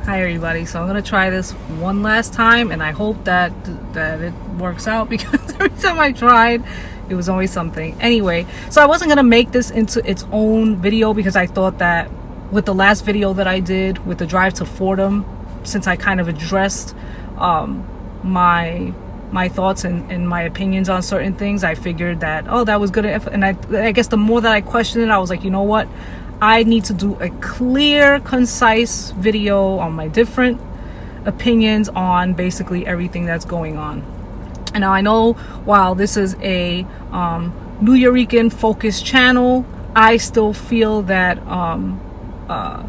Hi everybody. So I'm gonna try this one last time, and I hope that it works out because every time I tried, it was always something. Anyway, so I wasn't gonna make this into its own video because I thought that with the last video that I did with the drive to Fordham, since I kind of addressed my thoughts and my opinions on certain things, I figured that that was good. And I guess the more that I questioned it, I was like, you know what? I need to do a clear, concise video on my different opinions on basically everything that's going on. And now I know while this is a New Yorican focused channel, I still feel that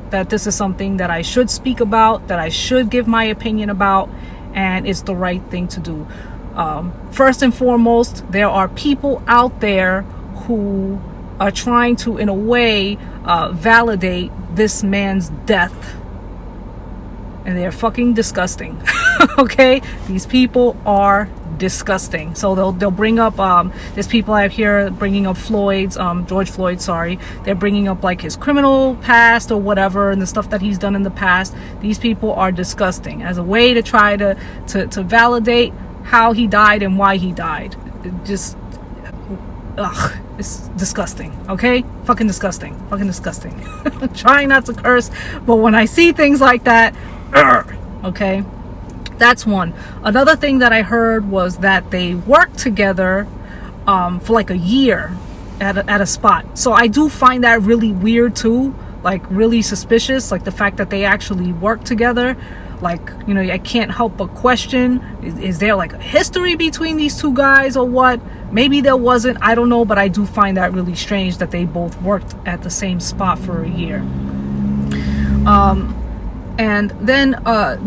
that this is something that I should speak about, that I should give my opinion about, and it's the right thing to do. First and foremost, there are people out there who are trying to, in a way, validate this man's death, and they're fucking disgusting. Okay, these people are disgusting. So they'll bring up there's people out here bringing up George Floyd, sorry. They're bringing up like his criminal past or whatever, and the stuff that he's done in the past. These people are disgusting as a way to try to validate how he died and why he died. It's disgusting. Okay, fucking disgusting. I'm trying not to curse, but when I see things like that, okay, that's one. Another thing that I heard was that they worked together for like a year at a spot. So I do find that really weird too, like really suspicious, like the fact that they actually work together. Like, you know, I can't help but question, is there like a history between these two guys or what? Maybe there wasn't, I don't know, but I do find that really strange that they both worked at the same spot for a year. And then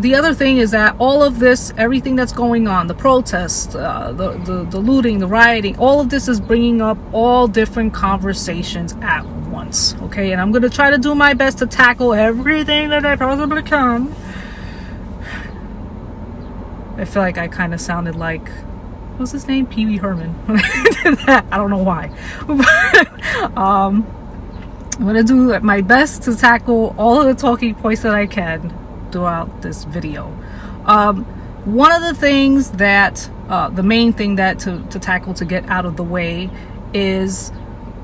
the other thing is that all of this, everything that's going on, the protests, the looting, the rioting, all of this is bringing up all different conversations at once, okay? And I'm going to try to do my best to tackle everything that I possibly can. I feel like I kind of sounded like, what's his name? Pee Wee Herman. I don't know why. I'm going to do my best to tackle all of the talking points that I can throughout this video. One of the things that, the main thing that to tackle, to get out of the way, is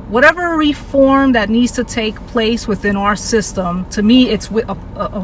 whatever reform that needs to take place within our system. To me, it's a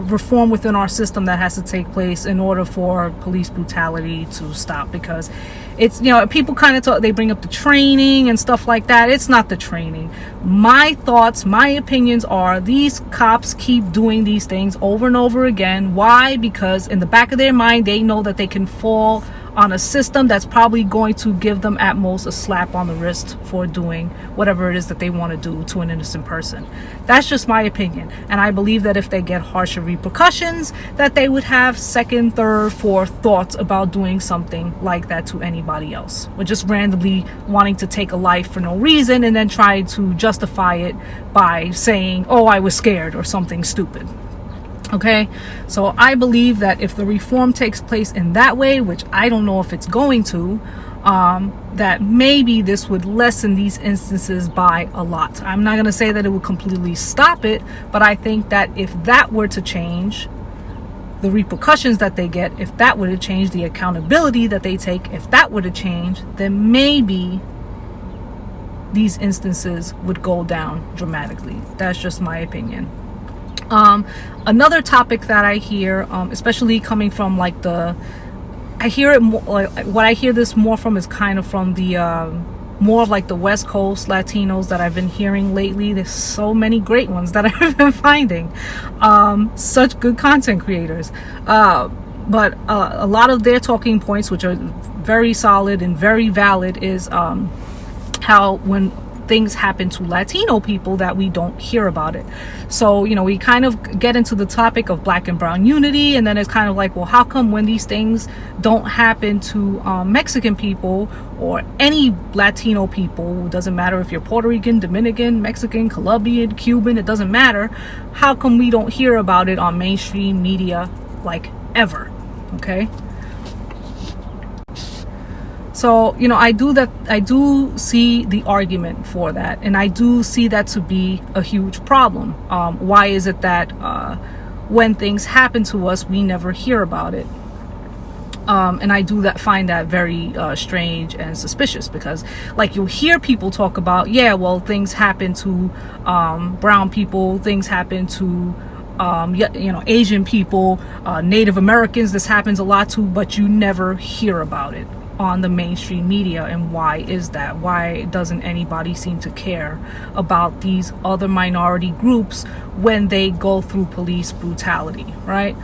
reform within our system that has to take place in order for police brutality to stop. Because it's, you know, people kind of talk, they bring up the training and stuff like that. It's not the training. My thoughts, my opinions are these cops keep doing these things over and over again. Why? Because in the back of their mind, they know that they can fall on a system that's probably going to give them at most a slap on the wrist for doing whatever it is that they want to do to an innocent person. That's just my opinion. And I believe that if they get harsher repercussions, that they would have second, third, fourth thoughts about doing something like that to anybody else, or just randomly wanting to take a life for no reason and then try to justify it by saying, oh, I was scared, or something stupid. Okay, so I believe that if the reform takes place in that way, which I don't know if it's going to, that maybe this would lessen these instances by a lot. I'm not going to say that it would completely stop it, but I think that if that were to change, the repercussions that they get, if that were to change, the accountability that they take, if that were to change, then maybe these instances would go down dramatically. That's just my opinion. Another topic that I hear, especially coming from like I hear it more, like what I hear this more from is kind of from the more of like the West Coast Latinos that I've been hearing lately. There's so many great ones that I've been finding, such good content creators, but a lot of their talking points, which are very solid and very valid, is how when things happen to Latino people that we don't hear about it. So, you know, we kind of get into the topic of Black and brown unity, and then it's kind of like, well, how come when these things don't happen to Mexican people or any Latino people, it doesn't matter if you're Puerto Rican, Dominican, Mexican, Colombian, Cuban, it doesn't matter, how come we don't hear about it on mainstream media like ever? Okay, so, you know, I do see the argument for that, and I do see that to be a huge problem. Why is it that when things happen to us, we never hear about it. And I do find that very strange and suspicious, because like you'll hear people talk about, yeah, well, things happen to brown people, things happen to Asian people, Native Americans, this happens a lot too, but you never hear about it on the mainstream media. And why is that? Why doesn't anybody seem to care about these other minority groups when they go through police brutality, right?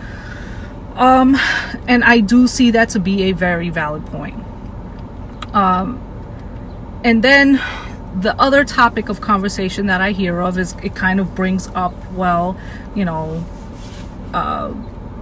And I do see that to be a very valid point. And then the other topic of conversation that I hear of is, it kind of brings up, well,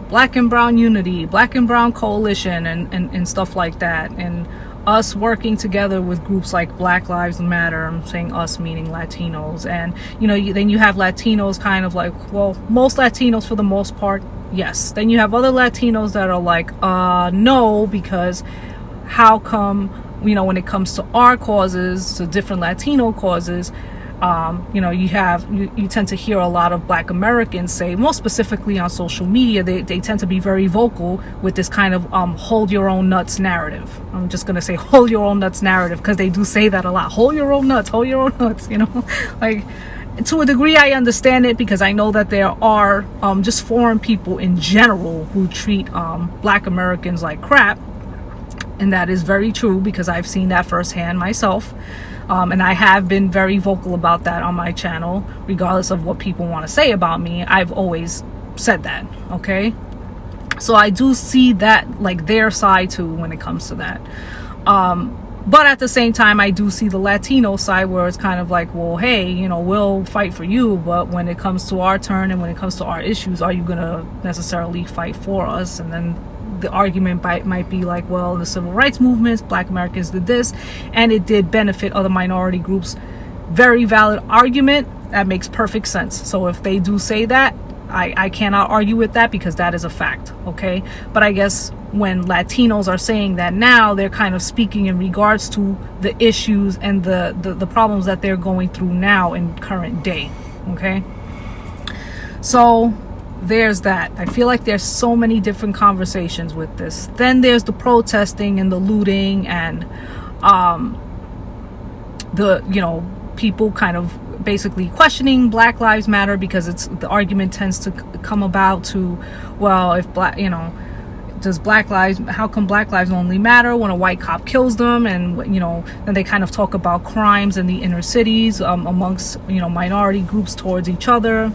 black and brown unity, black and brown coalition, and stuff like that, and us working together with groups like Black Lives Matter. I'm saying us meaning Latinos. And then you have Latinos kind of like, well, most Latinos for the most part, yes. Then you have other Latinos that are like, no, because how come, when it comes to our causes, to different Latino causes, you tend to hear a lot of Black Americans say, more specifically on social media, they tend to be very vocal with this kind of hold your own nuts narrative. I'm just going to say hold your own nuts narrative, because they do say that a lot. Hold your own nuts, like, to a degree I understand it, because I know that there are just foreign people in general who treat Black Americans like crap. And that is very true, because I've seen that firsthand myself. And I have been very vocal about that on my channel, regardless of what people want to say about me. I've always said that, okay? So I do see that, like, their side too when it comes to that. But at the same time, I do see the Latino side, where it's kind of like, well, hey, we'll fight for you, but when it comes to our turn and when it comes to our issues, are you going to necessarily fight for us? And then the argument might be like, well, the civil rights movements, Black Americans did this, and it did benefit other minority groups. Very valid argument. That makes perfect sense. So if they do say that, I cannot argue with that, because that is a fact, okay? But I guess when Latinos are saying that now, they're kind of speaking in regards to the issues and the problems that they're going through now in current day, okay? So there's that. I feel like there's so many different conversations with this. Then there's the protesting and the looting, and people kind of basically questioning Black Lives Matter, because the argument tends to come about to, well, if how come Black lives only matter when a white cop kills them? And then they kind of talk about crimes in the inner cities amongst minority groups towards each other.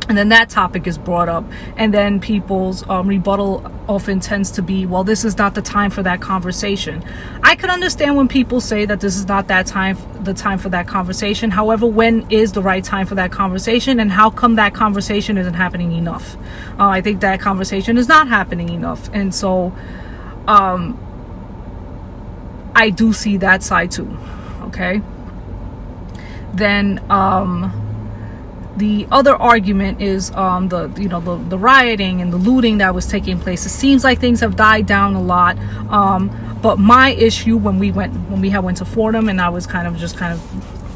And then that topic is brought up, and then people's rebuttal often tends to be, well, this is not the time for that conversation. I could understand when people say that this is not the time for that conversation. However, when is the right time for that conversation, and how come that conversation isn't happening enough? I think that conversation is not happening enough, and so I do see that side too. Okay. Then the other argument is the rioting and the looting that was taking place. It seems like things have died down a lot. But my issue when we went to Fordham, and I was kind of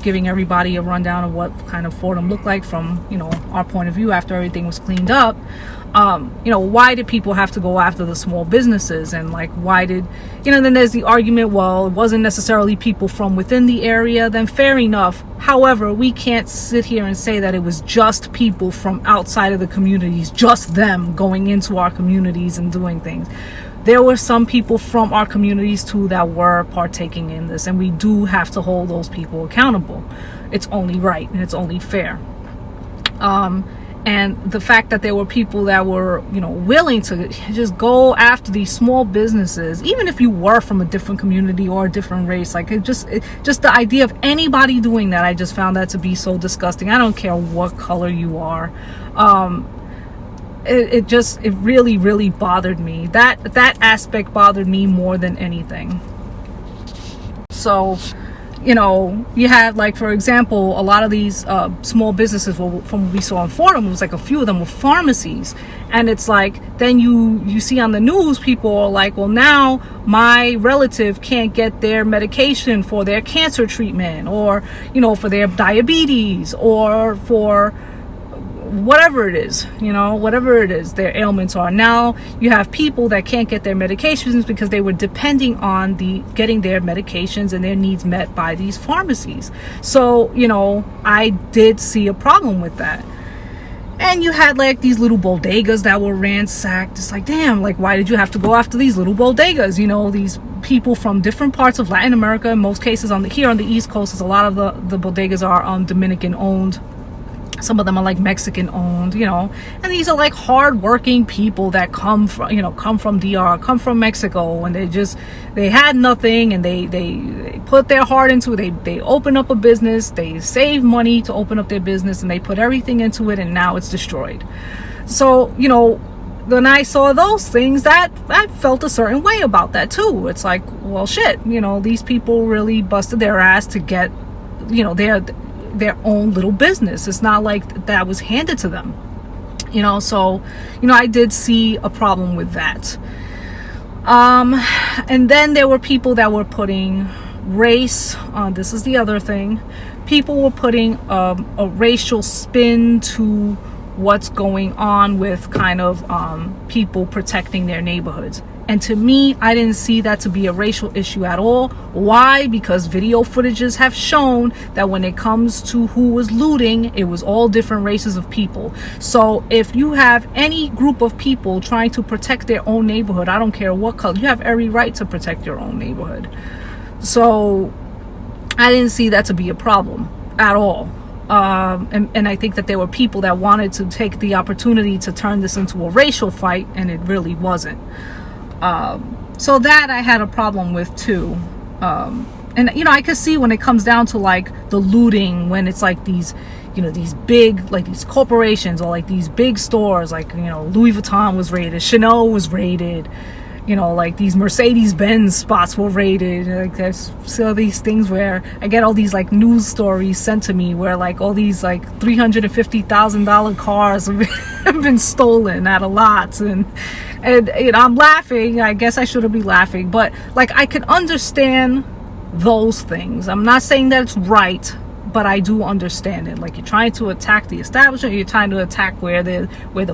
giving everybody a rundown of what kind of Fordham looked like from our point of view after everything was cleaned up. Why did people have to go after the small businesses? And like, why did, then there's the argument, well, it wasn't necessarily people from within the area. Then fair enough. However, we can't sit here and say that it was just people from outside of the communities, just them going into our communities and doing things. There were some people from our communities too that were partaking in this, and we do have to hold those people accountable. It's only right and it's only fair. And the fact that there were people that were, willing to just go after these small businesses, even if you were from a different community or a different race, like just the idea of anybody doing that, I just found that to be so disgusting. I don't care what color you are. It really, really bothered me. That aspect bothered me more than anything. So, you have, like, for example, a lot of these small businesses, from what we saw in Fordham, it was like a few of them were pharmacies. And it's like, then you see on the news, people are like, well, now my relative can't get their medication for their cancer treatment, or, for their diabetes, or for whatever it is, whatever it is their ailments are. Now you have people that can't get their medications because they were depending on getting their medications and their needs met by these pharmacies. So, I did see a problem with that. And you had like these little bodegas that were ransacked. It's like, damn, like, why did you have to go after these little bodegas? These people from different parts of Latin America. In most cases here on the East Coast, a lot of the bodegas are Dominican owned. Some of them are like Mexican owned, and these are like hardworking people that come from DR, come from Mexico, and they had nothing, and they put their heart into it. They open up a business, they save money to open up their business, and they put everything into it, and now it's destroyed. So, when I saw those things, that I felt a certain way about that too. It's like, well, shit, these people really busted their ass to get, their own little business. It's not like that was handed to them, so I did see a problem with that. And then there were people that were putting race on. This is the other thing. People were putting a racial spin to what's going on with kind of people protecting their neighborhoods. And to me, I didn't see that to be a racial issue at all. Why? Because video footages have shown that when it comes to who was looting, it was all different races of people. So if you have any group of people trying to protect their own neighborhood, I don't care what color, you have every right to protect your own neighborhood. So I didn't see that to be a problem at all. And I think that there were people that wanted to take the opportunity to turn this into a racial fight, and it really wasn't. So that I had a problem with too. And I could see when it comes down to like the looting, when it's like these big, like these corporations or like these big stores, like, Louis Vuitton was raided, Chanel was raided, like these Mercedes-Benz spots were raided. Like there's still these things where I get all these like news stories sent to me where like all these like $350,000 cars have been stolen at a lot, and I'm laughing. I guess I shouldn't be laughing, but like I can understand those things. I'm not saying that it's right, but I do understand it. Like, you're trying to attack the establishment, you're trying to attack where the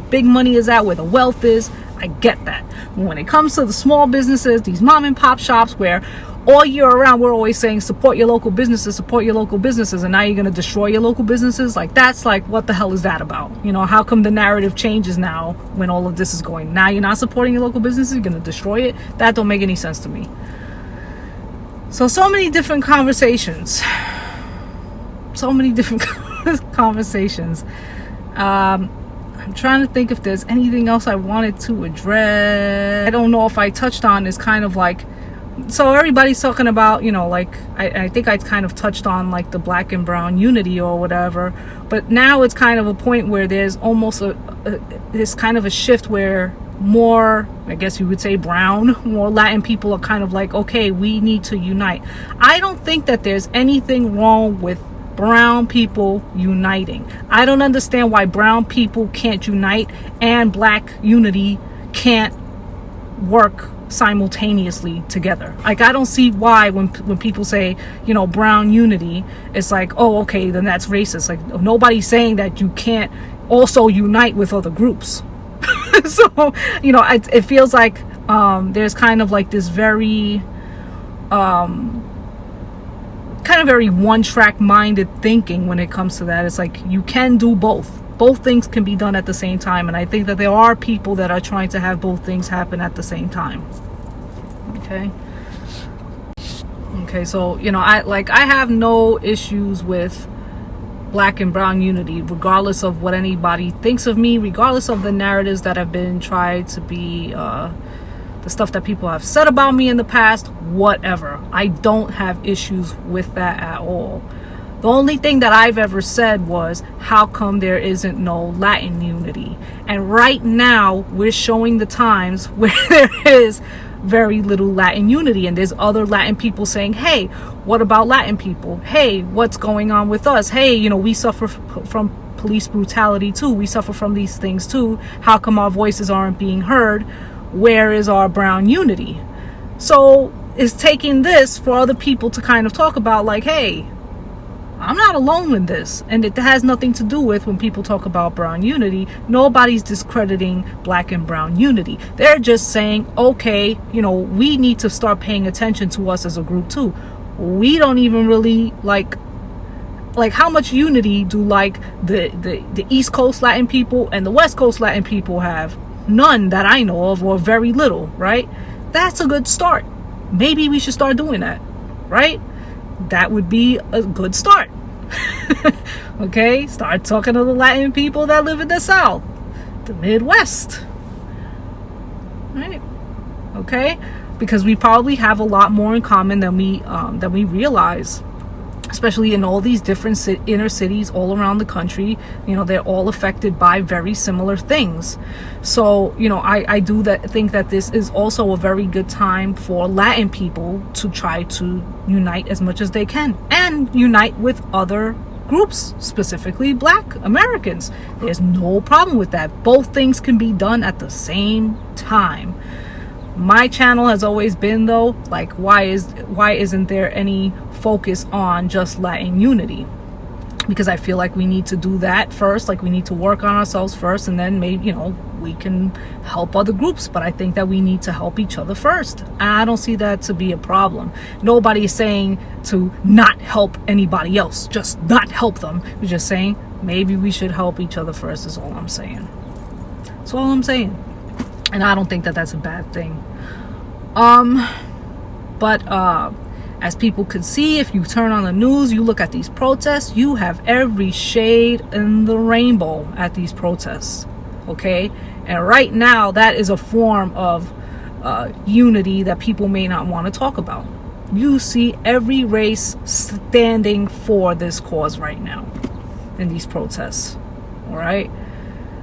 big money is at, where the wealth is. I get that. But when it comes to the small businesses, these mom and pop shops, where all year around we're always saying support your local businesses, and now you're going to destroy your local businesses, like that's like, what the hell is that about? How come the narrative changes now when all of this is going? Now you're not supporting your local businesses, you're going to destroy it? That don't make any sense to me. So many different conversations. I'm trying to think if there's anything else I wanted to address. I don't know if I touched on is kind of like, so everybody's talking about, like I think I kind of touched on like the black and brown unity or whatever, but now it's kind of a point where there's almost this kind of a shift where more, I guess you would say more Latin people are kind of like, okay, we need to unite. I don't think that there's anything wrong with brown people uniting. I don't understand why brown people can't unite and black unity can't work simultaneously together. Like, I don't see why when people say, brown unity, it's like, oh, okay, then that's racist. Like, nobody's saying that you can't also unite with other groups. So, it feels like there's kind of like this very very one-track minded thinking when it comes to that. It's like, you can do both things can be done at the same time, and I think that there are people that are trying to have both things happen at the same time. Okay, so I have no issues with black and brown unity, regardless of what anybody thinks of me, regardless of the narratives that have been tried to be the stuff that people have said about me in the past, whatever. I don't have issues with that at all. The only thing that I've ever said was, how come there isn't no Latin unity? And right now, we're showing the times where there is very little Latin unity, and there's other Latin people saying, hey, what about Latin people? Hey, what's going on with us? Hey, we suffer from police brutality too. We suffer from these things too. How come our voices aren't being heard? Where is our brown unity? So it's taking this for other people to kind of talk about, like, hey, I'm not alone in this. And it has nothing to do with when people talk about brown unity. Nobody's discrediting black and brown unity. They're just saying, okay, we need to start paying attention to us as a group too. We don't even really like how much unity do the East Coast Latin people and the West Coast Latin people have? None that I know of, or very little, right? That's a good start. Maybe we should start doing that, right? That would be a good start. Okay, start talking to the Latin people that live in the South, the Midwest, right? Okay, because we probably have a lot more in common than we realize, especially in all these different inner cities all around the country. They're all affected by very similar things. So I do think that this is also a very good time for Latin people to try to unite as much as they can, and unite with other groups, specifically Black Americans. There's no problem with that. Both things can be done at the same time. My channel has always been, though, why isn't there any focus on just Latin unity? Because I feel like we need to do that first. We need to work on ourselves first, and then maybe we can help other groups. But I think that we need to help each other first. I don't see that to be a problem. Nobody is saying to not help anybody else, just not help them. We're just saying maybe we should help each other first, is all I'm saying. That's all I'm saying. And I don't think that that's a bad thing. But as people could see, if you turn on the news, you look at these protests, you have every shade in the rainbow at these protests. Okay? And right now, that is a form of unity that people may not want to talk about. You see every race standing for this cause right now in these protests. All right?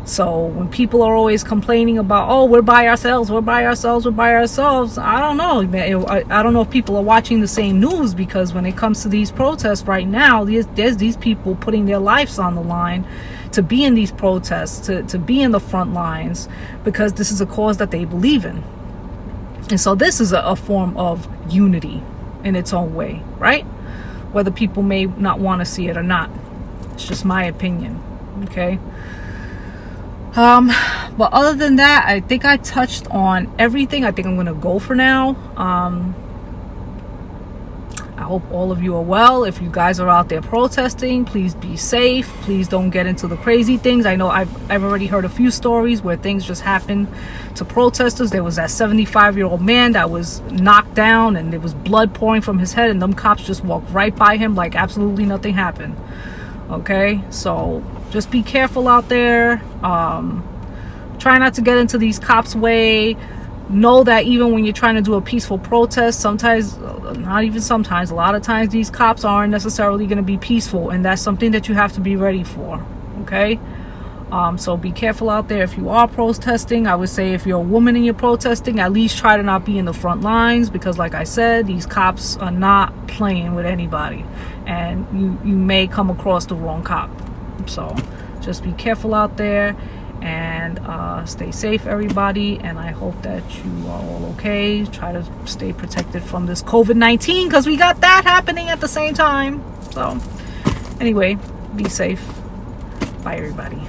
So when people are always complaining about, oh, we're by ourselves, I don't know, man. I don't know if people are watching the same news, because when it comes to these protests right now, there's these people putting their lives on the line to be in these protests, to be in the front lines, because this is a cause that they believe in. And so this is a form of unity in its own way, right? Whether people may not want to see it or not. It's just my opinion, okay? But other than that, I think I touched on everything. I think I'm going to go for now. I hope all of you are well. If you guys are out there protesting, please be safe. Please don't get into the crazy things. I know I've already heard a few stories where things just happened to protesters. There was that 75-year-old man that was knocked down and there was blood pouring from his head, and them cops just walked right by him like absolutely nothing happened. Okay, so just be careful out there. Try not to get into these cops' way. Know that even when you're trying to do a peaceful protest, sometimes, not even sometimes, a lot of times these cops aren't necessarily going to be peaceful, and that's something that you have to be ready for. Okay, so be careful out there. If you are protesting, I would say if you're a woman and you're protesting, at least try to not be in the front lines, because like I said, these cops are not playing with anybody, and you may come across the wrong cop. So just be careful out there, and stay safe, everybody. And I hope that you are all okay. Try to stay protected from this COVID-19, because we got that happening at the same time. So anyway, be safe. Bye, everybody.